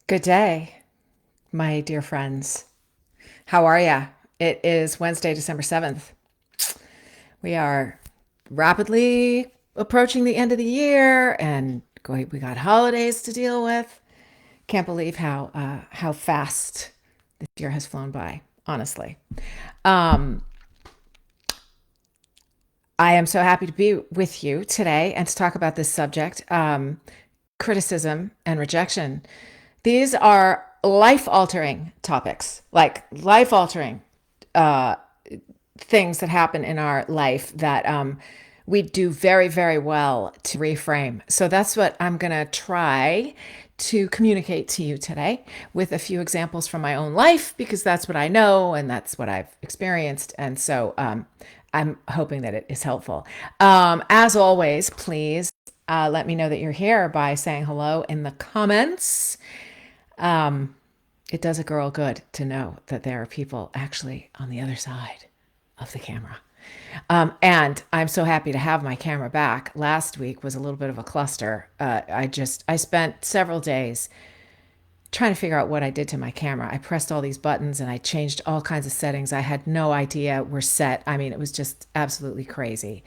Good day, my dear friends. How are ya? It is Wednesday, December 7th. We are rapidly approaching the end of the year and we got holidays to deal with. Can't believe how fast this year has flown by, honestly. Um, I am so happy to be with you today and to talk about this subject, criticism and rejection. These are life altering topics, like life altering things that happen in our life that we do very, very well to reframe. So that's what I'm going to try to communicate to you today with a few examples from my own life, because that's what I know and that's what I've experienced. And so I'm hoping that it is helpful. As always, please let me know that you're here by saying hello in the comments. It does a girl good to know that there are people actually on the other side of the camera. And I'm so happy to have my camera back. Last week was a little bit of a cluster. I spent several days trying to figure out what I did to my camera. I pressed all these buttons and I changed all kinds of settings I had no idea were set. I mean, it was just absolutely crazy.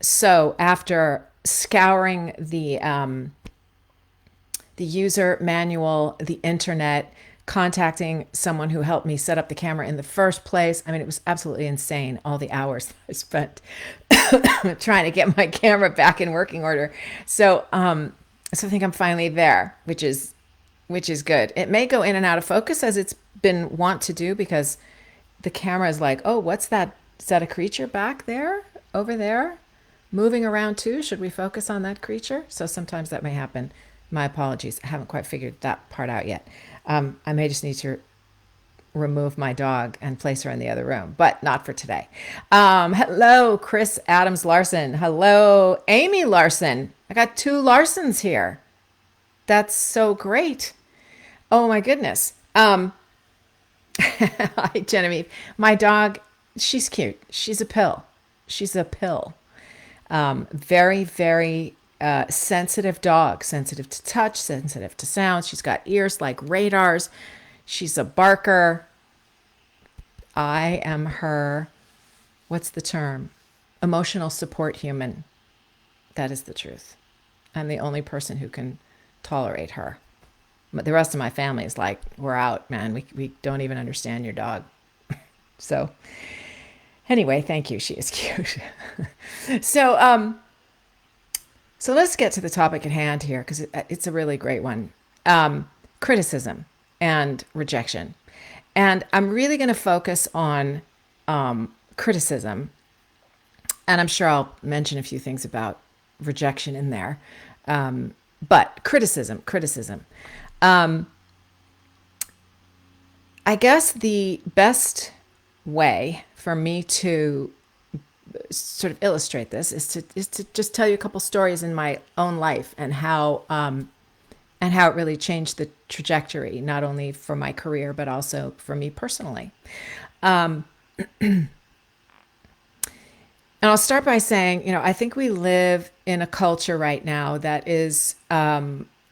So after scouring the user manual, the internet, contacting someone who helped me set up the camera in the first place. I mean, it was absolutely insane, all the hours I spent trying to get my camera back in working order. So I think I'm finally there, which is good. It may go in and out of focus as it's been wont to do because the camera is like, oh, what's that? Is that a creature back there, over there, moving around too? Should we focus on that creature? So sometimes that may happen. My apologies. I haven't quite figured that part out yet. I may just need to remove my dog and place her in the other room, but not for today. Hello, Chris Adams Larson. Hello, Amy Larson. I got two Larsons here. That's so great. Oh my goodness. Hi, Genevieve. My dog, she's cute. She's a pill. She's a pill. Very, very sensitive dog, sensitive to touch, sensitive to sound. She's got ears like radars. She's a barker. I am her, what's the term? Emotional support human. That is the truth. I'm the only person who can tolerate her. But the rest of my family is like, we're out, man. We don't even understand your dog. So, anyway, thank you. She is cute. so, um, So let's get to the topic at hand here because it's a really great one. Criticism and rejection. And I'm really going to focus on criticism. And I'm sure I'll mention a few things about rejection in there. But criticism. I guess the best way for me to sort of illustrate this is to just tell you a couple stories in my own life and how it really changed the trajectory, not only for my career but also for me personally. And I'll start by saying, I think we live in a culture right now that is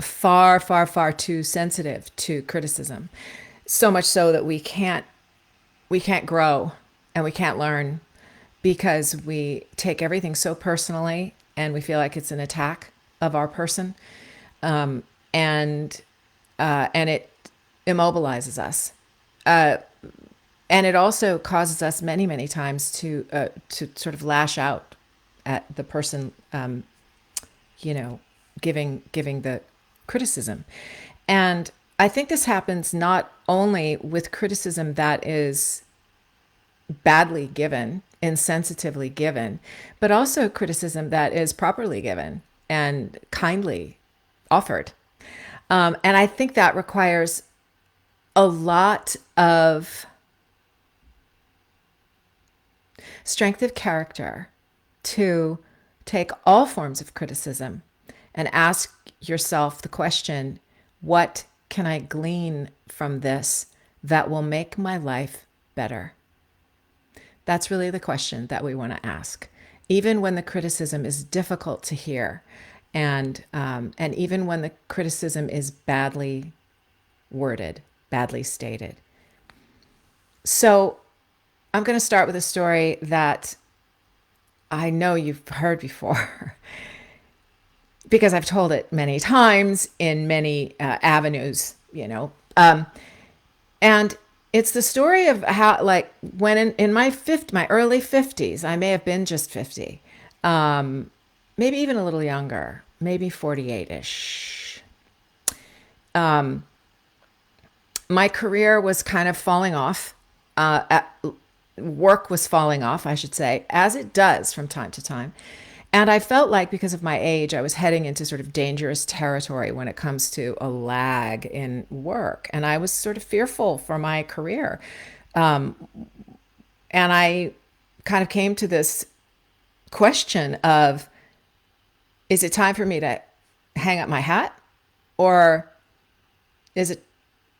far, far, far too sensitive to criticism. So much so that we can't grow and we can't learn because we take everything so personally and we feel like it's an attack of our person, and and it immobilizes us, and it also causes us many many times to sort of lash out at the person, you know, giving the criticism. And I think this happens not only with criticism that is badly given, insensitively given, but also criticism that is properly given and kindly offered. And I think that requires a lot of strength of character to take all forms of criticism and ask yourself the question, what can I glean from this that will make my life better? That's really the question that we want to ask, even when the criticism is difficult to hear, and even when the criticism is badly worded, badly stated. So I'm going to start with a story that I know you've heard before because I've told it many times in many avenues, and it's the story of how, like, when in my early 50s, I may have been just 50, maybe even a little younger, maybe 48-ish. My career was kind of falling off. Work was falling off, I should say, as it does from time to time. And I felt like because of my age, I was heading into sort of dangerous territory when it comes to a lag in work. And I was sort of fearful for my career. And I kind of came to this question of, is it time for me to hang up my hat? Or is it,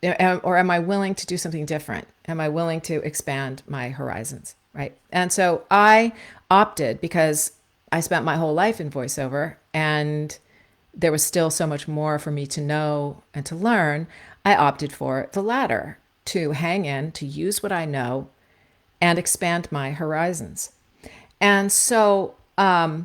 or am I willing to do something different? Am I willing to expand my horizons? Right. And so I opted, because I spent my whole life in voiceover and there was still so much more for me to know and to learn. I opted for the latter, to hang in, to use what I know and expand my horizons. And so I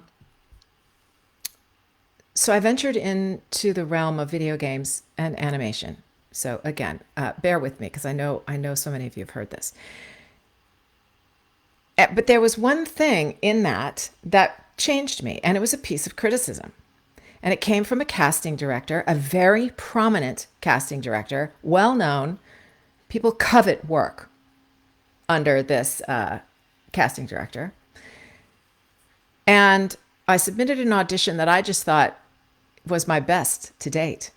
ventured into the realm of video games and animation. So again, bear with me because I know so many of you have heard this. But there was one thing in that changed me, and it was a piece of criticism. And it came from a casting director, a very prominent casting director, well known. People covet work under this casting director. And I submitted an audition that I just thought was my best to date.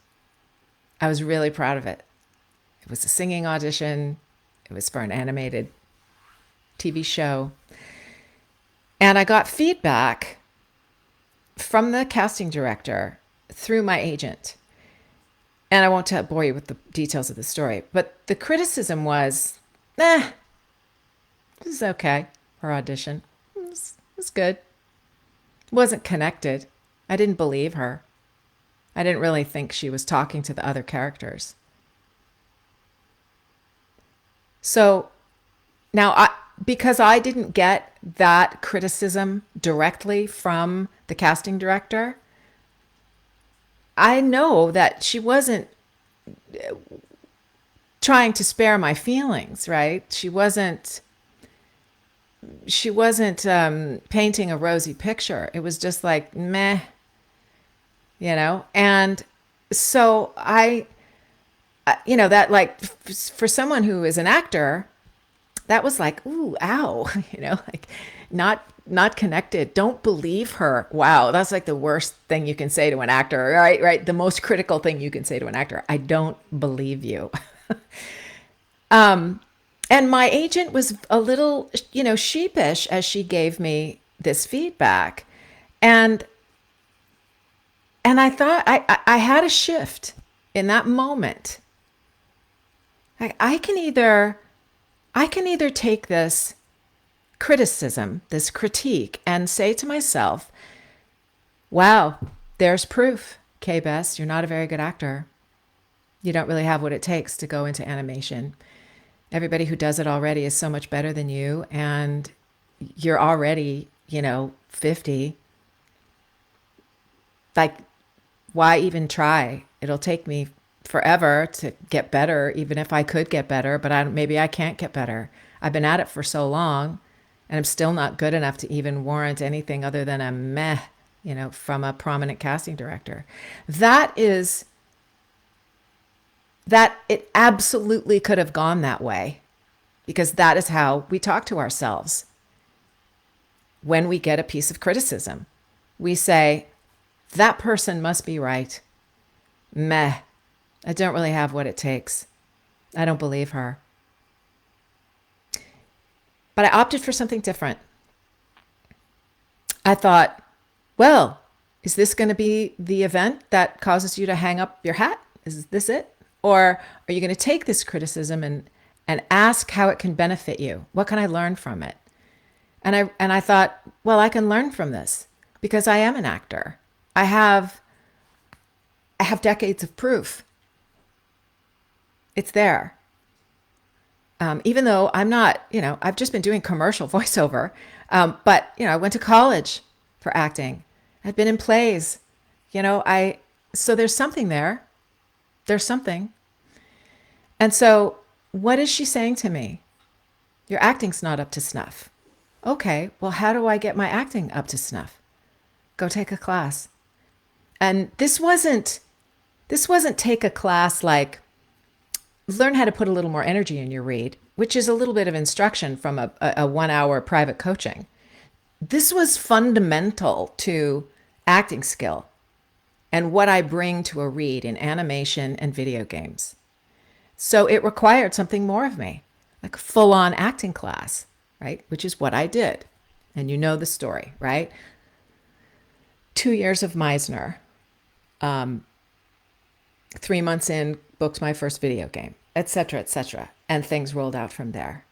I was really proud of it. It was a singing audition. It was for an animated TV show. And I got feedback from the casting director through my agent. And I won't bore you with the details of the story, but the criticism was, this is okay, her audition. It was good. It wasn't connected. I didn't believe her. I didn't really think she was talking to the other characters. So now, because I didn't get that criticism directly from the casting director, I know that she wasn't trying to spare my feelings, right? She wasn't painting a rosy picture. It was just like, meh, And so that, like, for someone who is an actor, that was like, ooh, ow, like not connected. Don't believe her. Wow, that's like the worst thing you can say to an actor, right? Right, the most critical thing you can say to an actor. I don't believe you. And my agent was a little, sheepish as she gave me this feedback, and I thought I had a shift in that moment. I can either take this criticism, this critique, and say to myself, wow, there's proof, K-Bess, you're not a very good actor. You don't really have what it takes to go into animation. Everybody who does it already is so much better than you, and you're already, 50. Like, why even try? It'll take me forever to get better, even if I could get better, but maybe I can't get better. I've been at it for so long, and I'm still not good enough to even warrant anything other than a meh, from a prominent casting director. That it absolutely could have gone that way, because that is how we talk to ourselves. When we get a piece of criticism, we say, that person must be right. Meh. I don't really have what it takes. I don't believe her. But I opted for something different. I thought, well, is this going to be the event that causes you to hang up your hat? Is this it? Or are you going to take this criticism and ask how it can benefit you? What can I learn from it? And I thought, well, I can learn from this because I am an actor. I have decades of proof. It's there. Even though I'm not, I've just been doing commercial voiceover. But, I went to college for acting. I've been in plays. So there's something there. There's something. And so what is she saying to me? Your acting's not up to snuff. Okay, well, how do I get my acting up to snuff? Go take a class. And this wasn't take a class like learn how to put a little more energy in your read, which is a little bit of instruction from a 1 hour private coaching. This was fundamental to acting skill and what I bring to a read in animation and video games. So it required something more of me, like a full on acting class, right? Which is what I did. And you know the story, right? 2 years of Meisner, 3 months in, booked my first video game, et cetera, et cetera. And things rolled out from there.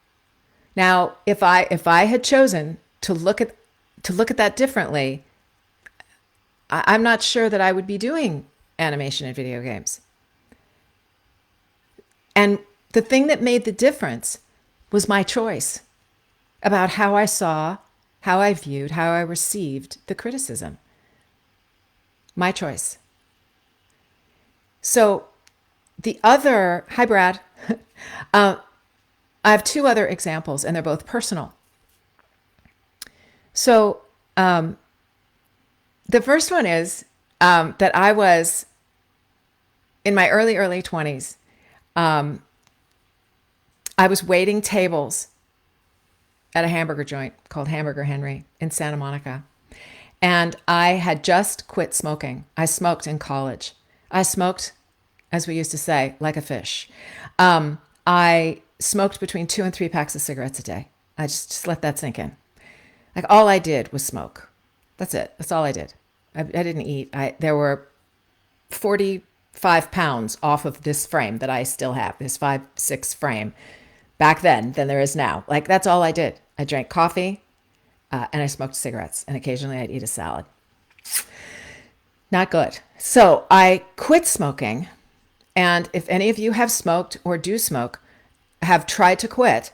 Now, if I had chosen to look at that differently, I'm not sure that I would be doing animation and video games. And the thing that made the difference was my choice about how I saw, how I viewed, how I received the criticism. My choice. So hi, Brad. I have two other examples, and they're both personal. So the first one is that I was in my early 20s. I was waiting tables at a hamburger joint called Hamburger Henry in Santa Monica. And I had just quit smoking. I smoked in college. I smoked, as we used to say, like a fish. I smoked between 2 and 3 packs of cigarettes a day. I just let that sink in. Like all I did was smoke. That's it. That's all I did. I didn't eat. There were 45 pounds off of this frame that I still have, this 5'6" frame back then than there is now. Like that's all I did. I drank coffee and I smoked cigarettes, and occasionally I'd eat a salad. Not good. So I quit smoking. And if any of you have smoked or do smoke, have tried to quit,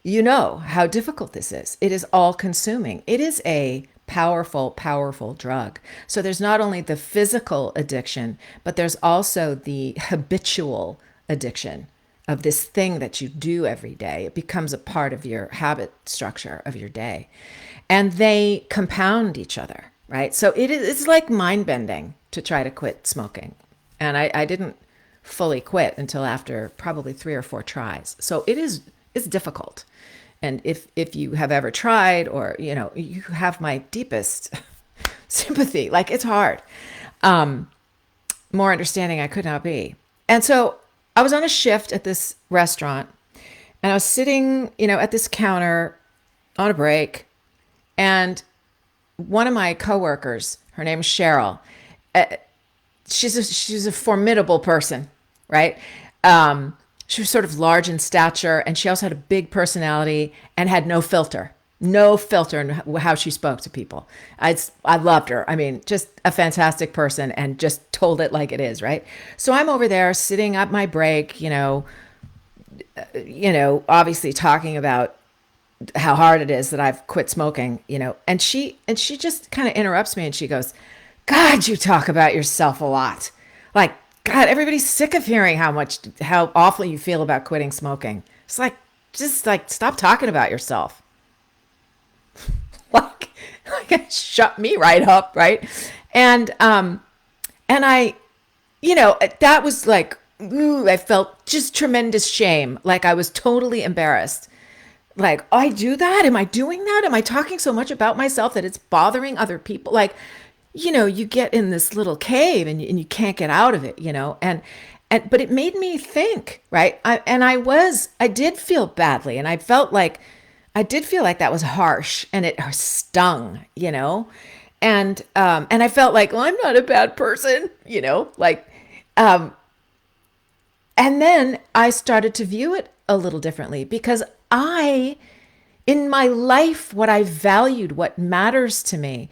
you know how difficult this is. It is all consuming. It is a powerful, powerful drug. So there's not only the physical addiction, but there's also the habitual addiction of this thing that you do every day. It becomes a part of your habit structure of your day. And they compound each other, right? So it's like mind bending to try to quit smoking. And I didn't fully quit until after probably 3 or 4 tries. So it's difficult. And if you have ever tried, or you have my deepest sympathy. Like it's hard. More understanding I could not be. And so I was on a shift at this restaurant, and I was sitting, at this counter on a break, and one of my coworkers, her name is Cheryl. She's a formidable person, right? She was sort of large in stature, and she also had a big personality and had no filter in how she spoke to people. I loved her. I mean, just a fantastic person, and just told it like it is, right? So I'm over there sitting at my break, obviously talking about how hard it is that I've quit smoking, and she just kind of interrupts me, and she goes, "God, you talk about yourself a lot. Like, God, everybody's sick of hearing how awful you feel about quitting smoking. It's like, just like, stop talking about yourself." like it shut me right up, right? And I, that was like, ooh, I felt just tremendous shame. Like I was totally embarrassed. Like, I do that? Am I doing that? Am I talking so much about myself that it's bothering other people? Like, you get in this little cave, and you can't get out of it, but it made me think, right? I did feel badly, and I did feel like that was harsh, and it stung, and I felt like, well, I'm not a bad person, and then I started to view it a little differently, because in my life, what I valued, what matters to me,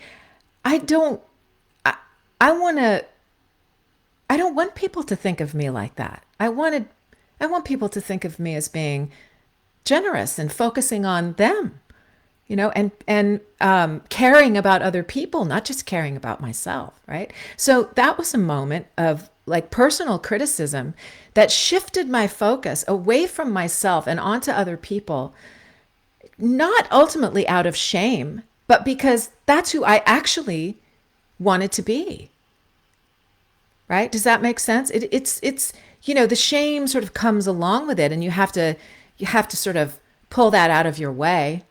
I don't want people to think of me like that. I wanted I want people to think of me as being generous and focusing on them, and caring about other people, not just caring about myself, right? So that was a moment of like personal criticism that shifted my focus away from myself and onto other people, not ultimately out of shame, but because that's who I actually wanted to be, right? Does that make sense? It's the shame sort of comes along with it, and you have to sort of pull that out of your way,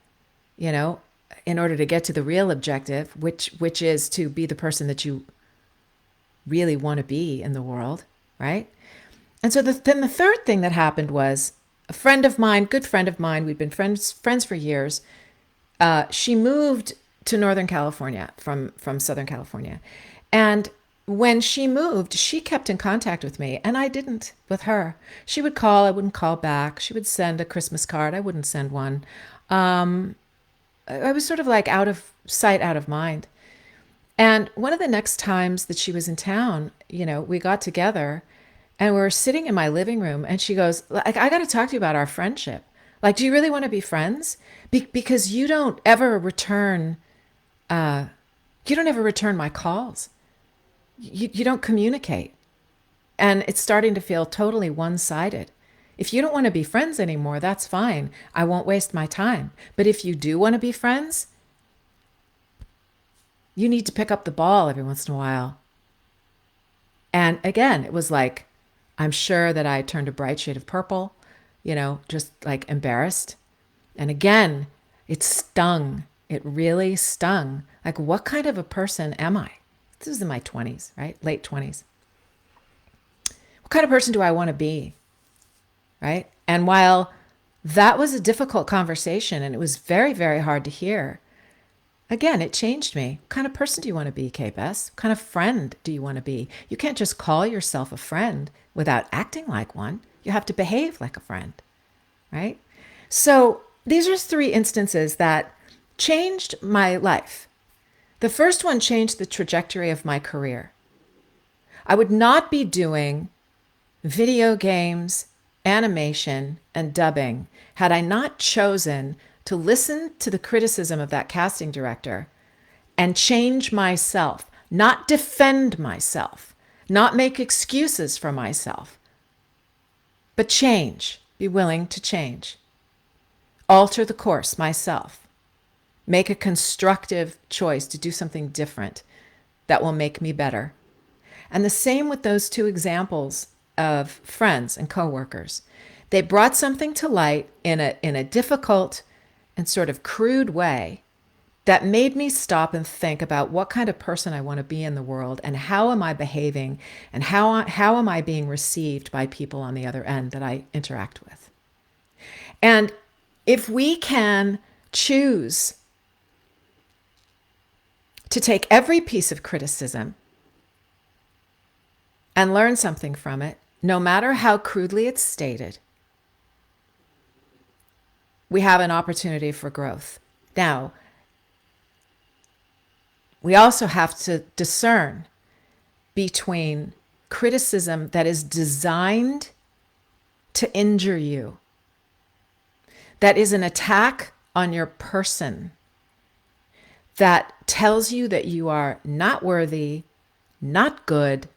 you know, in order to get to the real objective, which is to be the person that you really want to be in the world, right? And so then the third thing that happened was a friend of mine, good friend of mine, we'd been friends for years. She moved to Northern California from Southern California, and when she moved, she kept in contact with me, and I didn't with her. She would call, I wouldn't call back. She would send a Christmas card, I wouldn't send one. I was sort of like out of sight, out of mind. And one of the next times that she was in town, we got together and we were sitting in my living room and she goes, like, I got to talk to you about our friendship. Like, do you really want to be friends? Because you don't ever return my calls. You don't communicate. And it's starting to feel totally one sided. If you don't want to be friends anymore, that's fine. I won't waste my time. But if you do want to be friends, you need to pick up the ball every once in a while. And again, it was like, I'm sure that I turned a bright shade of purple, just like embarrassed. And again, it stung. It really stung. Like, what kind of a person am I? This was in my 20s, right? Late 20s. What kind of person do I want to be? Right? And while that was a difficult conversation and it was very, very hard to hear, again, it changed me. What kind of person do you want to be, K-Bess? What kind of friend do you want to be? You can't just call yourself a friend without acting like one. You have to behave like a friend, right? So these are three instances that changed my life. The first one changed the trajectory of my career. I would not be doing video games, animation, and dubbing had I not chosen to listen to the criticism of that casting director and change myself, not defend myself, not make excuses for myself, but change, be willing to change, alter the course myself, make a constructive choice to do something different that will make me better. And the same with those two examples of friends and coworkers. They brought something to light in a difficult and sort of crude way that made me stop and think about what kind of person I want to be in the world and how am I behaving and how am I being received by people on the other end that I interact with. And if we can choose to take every piece of criticism and learn something from it, no matter how crudely it's stated, we have an opportunity for growth. Now, we also have to discern between criticism that is designed to injure you, that is an attack on your person, that tells you that you are not worthy, not good,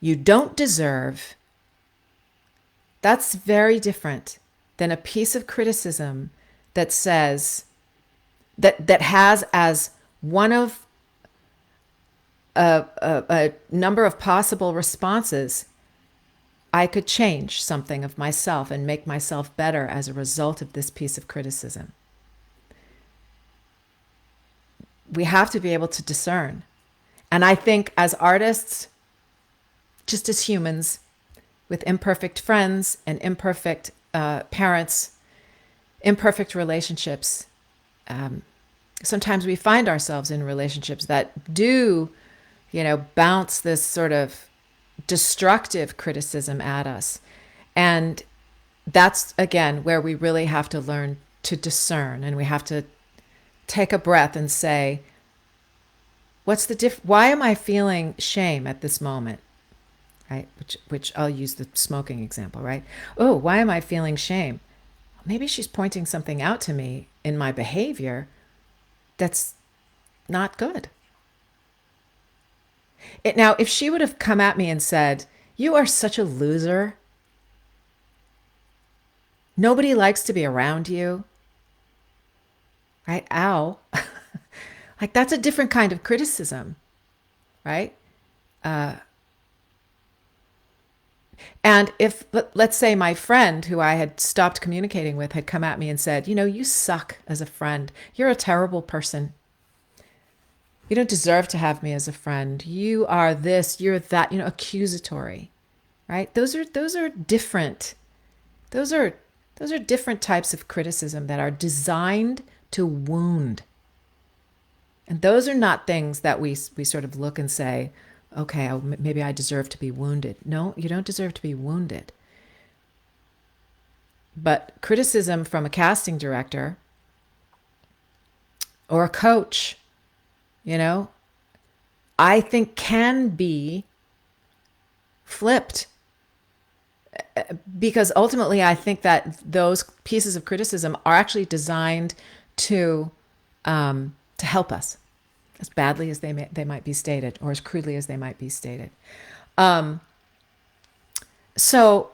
you don't deserve. That's very different than a piece of criticism that says, that has as one of a number of possible responses, I could change something of myself and make myself better as a result of this piece of criticism. We have to be able to discern. And I think as artists, just as humans, with imperfect friends and imperfect parents, imperfect relationships, sometimes we find ourselves in relationships that do, bounce this sort of destructive criticism at us. And that's, again, where we really have to learn to discern, and we have to take a breath and say, why am I feeling shame at this moment? right? Which I'll use the smoking example, right? Oh, why am I feeling shame? Maybe she's pointing something out to me in my behavior that's not good. Now, if she would have come at me and said, "You are such a loser. Nobody likes to be around you," right? Ow. Like that's a different kind of criticism, right? And if, let's say, my friend who I had stopped communicating with had come at me and said, you suck as a friend. You're a terrible person. You don't deserve to have me as a friend. You are this, you're that, accusatory, right? Those are different. Those are those are different types of criticism that are designed to wound. And those are not things that we sort of look and say, okay, maybe I deserve to be wounded. No, you don't deserve to be wounded. But criticism from a casting director or a coach, you know, I think can be flipped, because ultimately I think that those pieces of criticism are actually designed to help us, as badly as they might be stated, or as crudely as they might be stated. So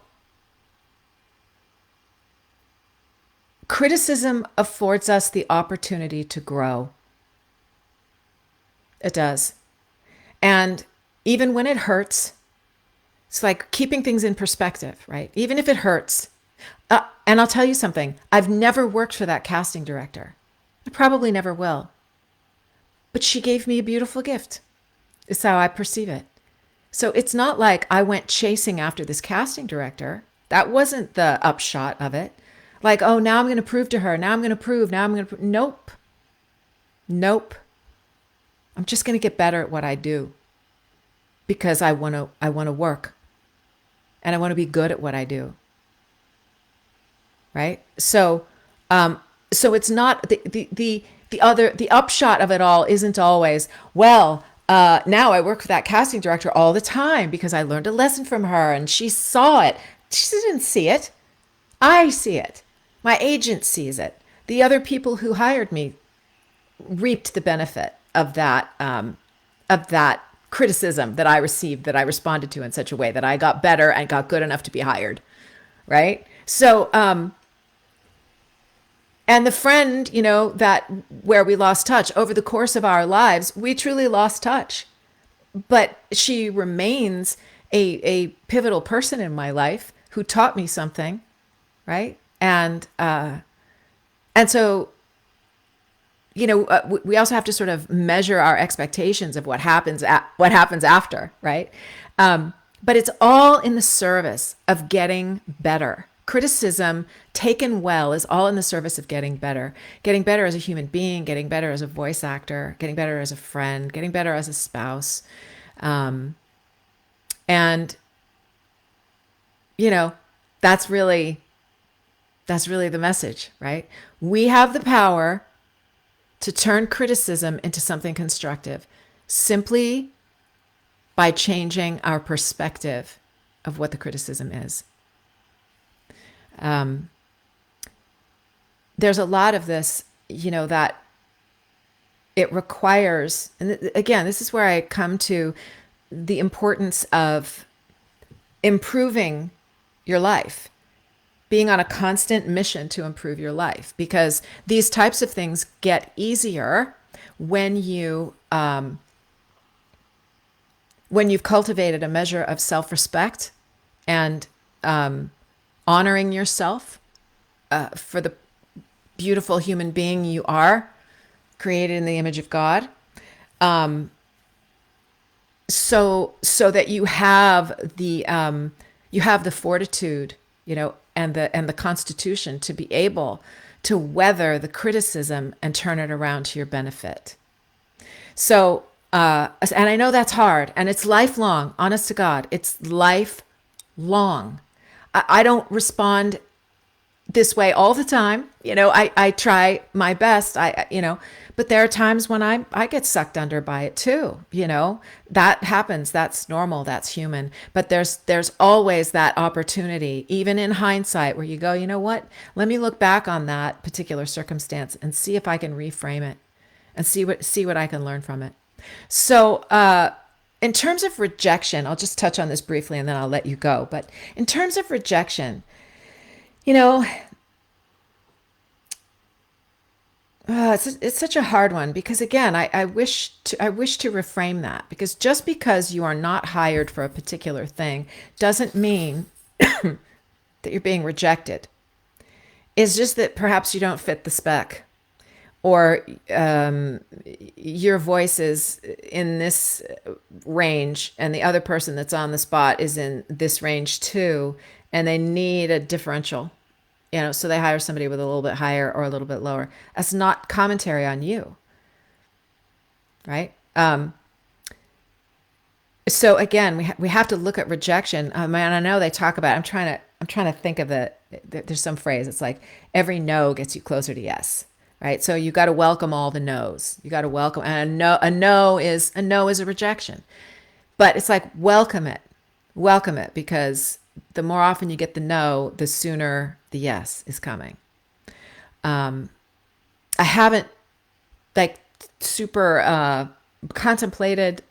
criticism affords us the opportunity to grow. It does. And even when it hurts, it's like keeping things in perspective, right? Even if it hurts. And I'll tell you something, I've never worked for that casting director. I probably never will. But she gave me a beautiful gift. It's how I perceive it. So it's not like I went chasing after this casting director. That wasn't the upshot of it. Like, oh, now I'm going to prove to her. Now I'm going to prove. Now I'm going to prove. Nope. Nope. I'm just going to get better at what I do because I want to work and I want to be good at what I do. Right? So it's not the upshot of it all isn't always, well, now I work for that casting director all the time because I learned a lesson from her and she saw it. She didn't see it. I see it. My agent sees it. The other people who hired me reaped the benefit of that criticism that I received, that I responded to in such a way that I got better and got good enough to be hired. Right? So, and the friend, that where we lost touch over the course of our lives, we truly lost touch. But she remains a pivotal person in my life who taught me something, right? And so, we also have to sort of measure our expectations of what happens after, right? But it's all in the service of getting better. Criticism taken well is all in the service of getting better as a human being, getting better as a voice actor, getting better as a friend, getting better as a spouse. And, that's really the message, right? We have the power to turn criticism into something constructive simply by changing our perspective of what the criticism is. There's a lot of this, that it requires, and again, this is where I come to the importance of improving your life, being on a constant mission to improve your life, because these types of things get easier when you've cultivated a measure of self-respect and honoring yourself for the beautiful human being you are, created in the image of God, so that you have the fortitude, and the constitution to be able to weather the criticism and turn it around to your benefit. So, and I know that's hard, and it's lifelong. Honest to God, it's lifelong. I don't respond this way all the time. I try my best. But there are times when I get sucked under by it too. That happens. That's normal. That's human. But there's always that opportunity, even in hindsight, where you go, you know what? Let me look back on that particular circumstance and see if I can reframe it and see what I can learn from it. So, in terms of rejection, I'll just touch on this briefly and then I'll let you go. But in terms of rejection, you know, it's such a hard one because again, I wish to reframe that, because just because you are not hired for a particular thing doesn't mean that you're being rejected. It's just that perhaps you don't fit the spec, or your voice is in this range and the other person that's on the spot is in this range too, and they need a differential. So they hire somebody with a little bit higher or a little bit lower. That's not commentary on you, right? So again, we have to look at rejection. And I know they talk about. I'm trying to think of There's some phrase. It's like every no gets you closer to yes, right? So you got to welcome all the no's. You got to welcome, and a no is a rejection, but it's like welcome it, because the more often you get the no, the sooner the yes is coming. I haven't like super contemplated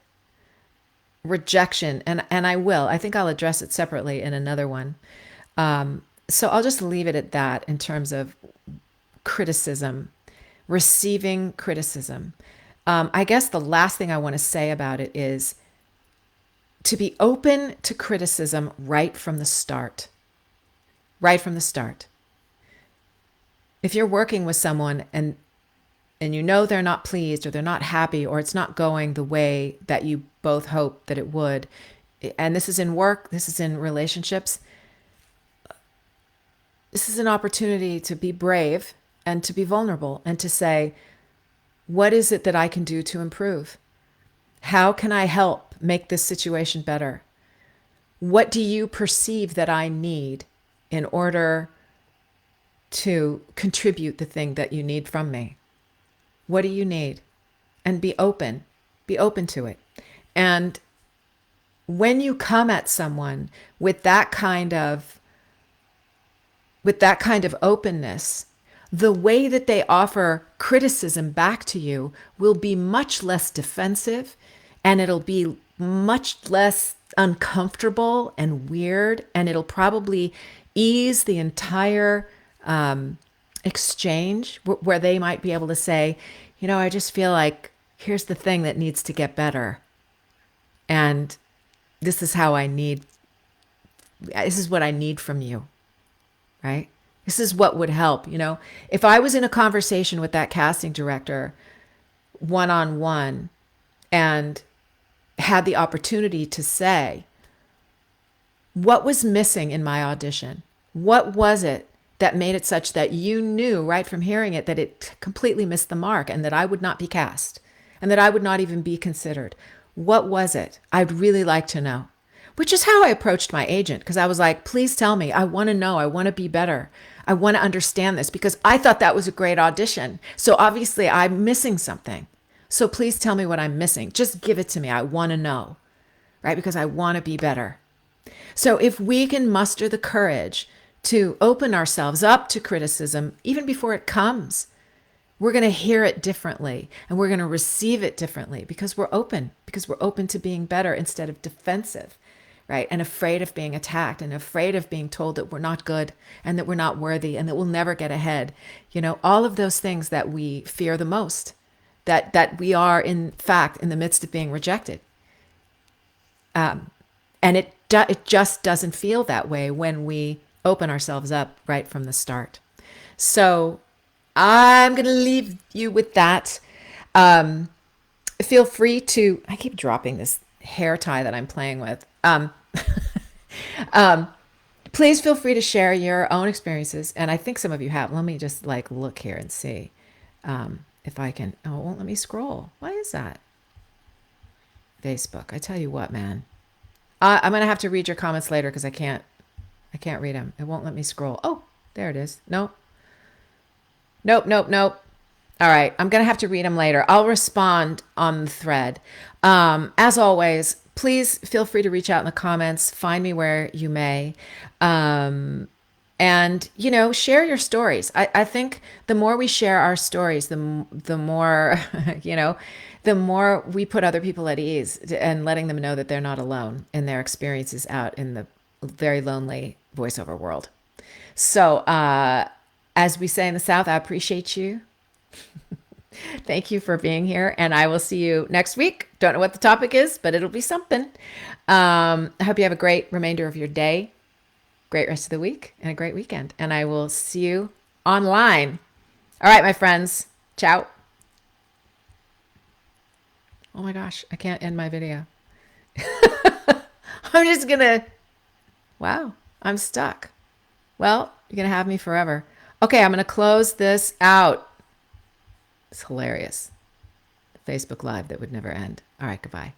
rejection, and I think I'll address it separately in another one. So I'll just leave it at that in terms of criticism, receiving criticism. I guess the last thing I want to say about it is to be open to criticism right from the start. Right from the start. If you're working with someone and they're not pleased or they're not happy or it's not going the way that you both hope that it would, and this is in work, this is in relationships, this is an opportunity to be brave and to be vulnerable and to say, what is it that I can do to improve? How can I help make this situation better? What do you perceive that I need in order to contribute the thing that you need from me? What do you need? And be open to it. And when you come at someone with that kind of openness, the way that they offer criticism back to you will be much less defensive, and it'll be much less uncomfortable and weird, and it'll probably ease the entire exchange, where they might be able to say, I just feel like here's the thing that needs to get better, and this is what I need from you, right? This is what would help. If I was in a conversation with that casting director one-on-one and had the opportunity to say, what was missing in my audition? What was it that made it such that you knew right from hearing it that it completely missed the mark and that I would not be cast and that I would not even be considered? What was it? I'd really like to know. Which is how I approached my agent, because I was like, please tell me. I want to know. I want to be better. I want to understand this, because I thought that was a great audition. So obviously I'm missing something. So please tell me what I'm missing. Just give it to me. I want to know, right? Because I want to be better. So if we can muster the courage to open ourselves up to criticism, even before it comes, we're going to hear it differently and we're going to receive it differently, because we're open to being better instead of defensive, right? And afraid of being attacked and afraid of being told that we're not good and that we're not worthy and that we'll never get ahead. All of those things that we fear the most, that we are in fact in the midst of being rejected. And it just doesn't feel that way when we open ourselves up right from the start. So I'm going to leave you with that. Feel free to, I keep dropping this hair tie that I'm playing with. Please feel free to share your own experiences. And I think some of you have. Let me just look here and see if I can. Oh, it won't let me scroll. Why is that? Facebook. I tell you what, man. I'm going to have to read your comments later because I can't read them. It won't let me scroll. Oh, There it is. Nope. Nope, nope, nope. All right. I'm going to have to read them later. I'll respond on the thread. As always, please feel free to reach out in the comments. Find me where you may. Um, and, share your stories. I think the more we share our stories, the more, you know, the more we put other people at ease and letting them know that they're not alone in their experiences out in the very lonely voiceover world. So, as we say in the South, I appreciate you. Thank you for being here, and I will see you next week. Don't know what the topic is, but it'll be something. I hope you have a great remainder of your day, great rest of the week, and a great weekend. And I will see you online. All right, my friends. Ciao. Oh my gosh, I can't end my video. I'm just gonna, wow, I'm stuck. Well, you're gonna have me forever. Okay, I'm gonna close this out. It's hilarious. Facebook Live that would never end. All right, goodbye.